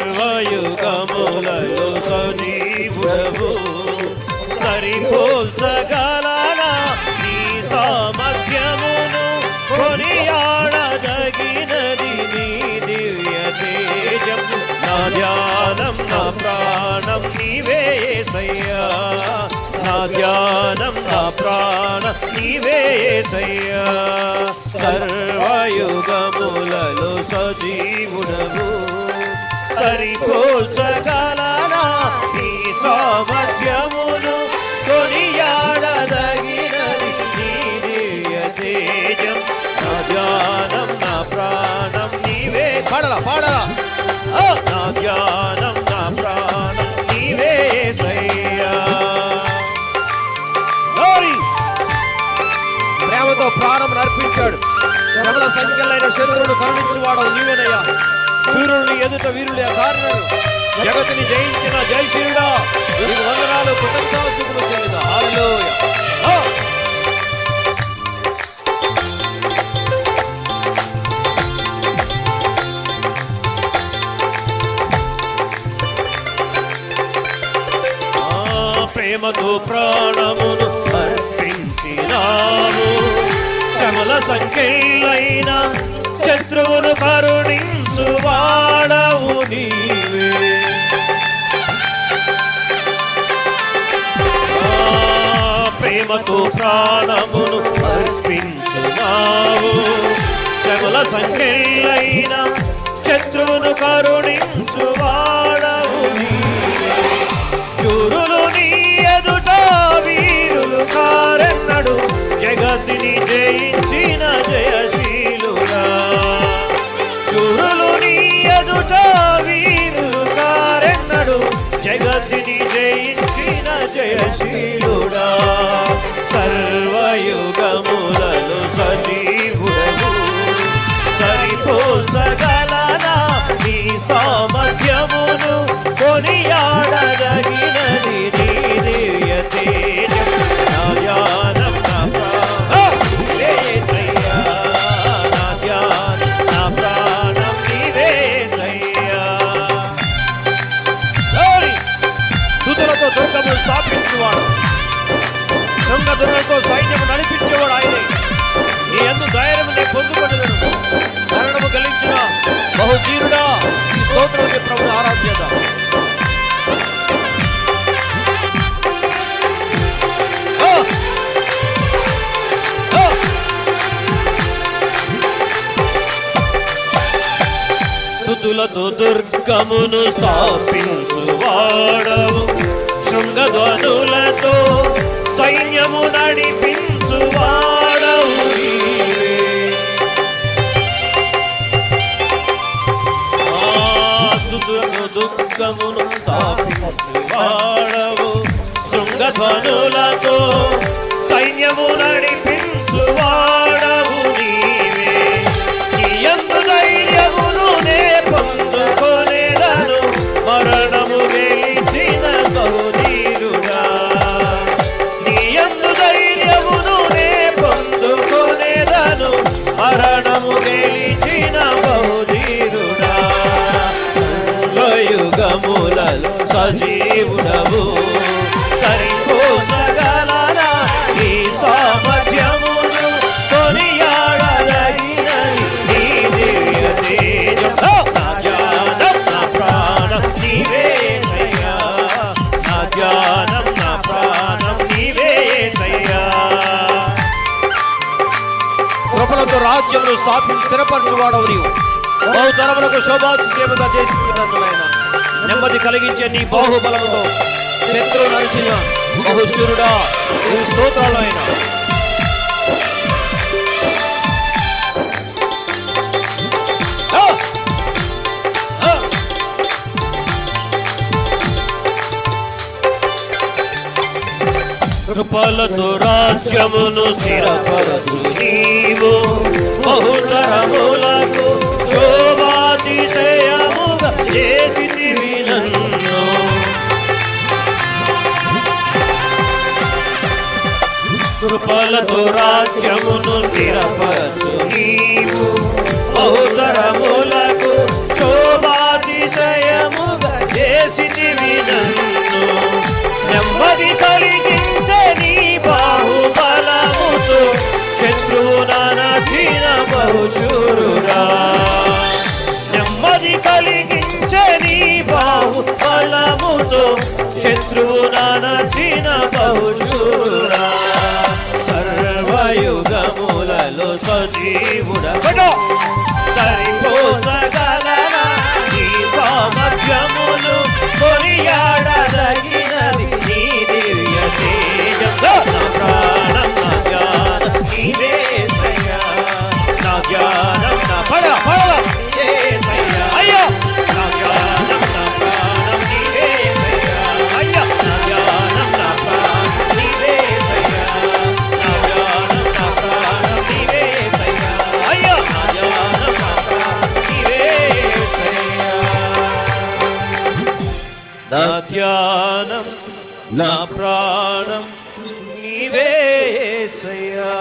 సర్వయుగములలో సజీవుడవు సరిపోల్చగలనా నీ సామర్థ్యమును కొనియాడదగినది నీ దివ్య తేజం నా ధ్యానం నా ప్రాణం నీవే యేసయ్యా నా ధ్యానం నా ప్రాణం నీవే యేసయ్యా సర్వయుగములలో సజీవుడవు సరిపోల్చగలనా నీ సామర్థ్యమును కొనియాడదగినది నీ దివ్య తేజం నా ధ్యానం నా ప్రాణం నీవే పాడలా నా ధ్యానం నా ప్రాణం నీవే యేసయ్యా ప్రేమతో ప్రాణం అర్పించాడు శ్రమల సంఖ్యలైన శత్రువులు కరుణించువాడవు నీవేనయ్యా సూర్యుని ఎదుట వీరులే కారణం జగతిని జయించిన జయశీలుడా నీకు వందనాలు కృతజ్ఞతాస్తుతులు చెల్లిదా హల్లెలూయా ప్రేమతో ప్రాణమును అర్పించినావు శ్రమల సంఖ్యలైన శత్రువును కరుణించువాడవు నీవే ప్రేమతో ప్రాణమును అర్పించున్నావు శ్రమల సంఖ్యలైన శత్రువును కరుణించువాడవు నీవే శూరులు నీ ఎదుట వీరులు కారెన్నడు జగతిని జయించిన జయశీలుడా శూరులు నీ ఎదుట వీరులు కారెన్నడు జగతిని జయించిన జయశీలుడా సర్వయుగములలో సజీవుడవు సరిపోల్చగలనా నీ సామర్థ్యమును కొనియాడదగినది నీ దివ్య తేజం నా ధ్యానం నా ప్రాణం నీవే యేసయ్యా నా ధ్యానం నా ప్రాణం నీవే యేసయ్యా స్తుతులతో దుర్గమును స్థాపించువాడు శృంగధురలతో సైన్యము నడిపించేవాడు ఆయనే నీ యందు ధైర్యము నే పొందుకొనెదను మరణము గలించిన బహుధీరుడా ఈ స్తోత్రానికి ప్రభువు ఆరాధ్యత స్తుతులతో దుర్గమును స్థాపించువాడవు శృంగధ్వనులతో సైన్యము నడిపించువాడవు దుర్గమును స్థాపించువాడవు శృంగధ్వనులతో సైన్యము నడిపించువాడవు నీవే నీ యందు ధైర్యమును నే పొందుకొనెదను మరణము గెలిచిన బహుధీరుడా నీ యందు ధైర్యమును నే పొందుకొనెదను మరణము గెలిచిన బహుధీరుడా యుగములలో సజీవుడవు సరిపోల్చగలనా నీ సామర్థ్యమును కొనియాడదగినది నీ దివ్య తేజం నా ధ్యానం నా ప్రాణం నీవే యేసయ్యా నా ధ్యానం నా ప్రాణం నీవే యేసయ్యా కృపలతో రాజ్యమును స్థాపించి స్థిరపరచువాడవు నీవు బహుతరములకు శోభాతిశయముగా చేసుకున్నందున నెమ్మది కలిగించే నీ బాహుబలముతో శత్రువు నరిచిన బహుశూరుడా నీ స్తోత్రాలు అయినా కృపలతో రాజ్యమును స్థిరపరచు నీవు బహుతరములకు శోభాతిశయముగా చేసితివి నన్ను కృపలతో రాజ్యమును స్థిరపరచు నీవు బహుతరములకు శోభాతిశయముగా బాహు బలముతో శత్రువు నచిన బహుశూరా సర్వయుగములలో సజీవుడ సరిపోసగలనా నీ సామర్థ్యములు కొనియాడదగినది నీ దివ్య తేజం నా ప్రాణం నా ధ్యానం నీవేసయ్యా నా ధ్యానం నా పడ నీవేసయ్యా అయ్యో నా ధ్యానం నా ప్రాణం నీవేసయ్యా అయ్యో నా ధ్యానం నా ప్రాణం నీవేసయ్యా నా ధ్యానం నా ప్రాణం నీవేసయ్యా అయ్యో నా ధ్యానం నా ప్రాణం నీవేసయ్యా నా ధ్యానం నా ప్రాణం నీవేసయ్యా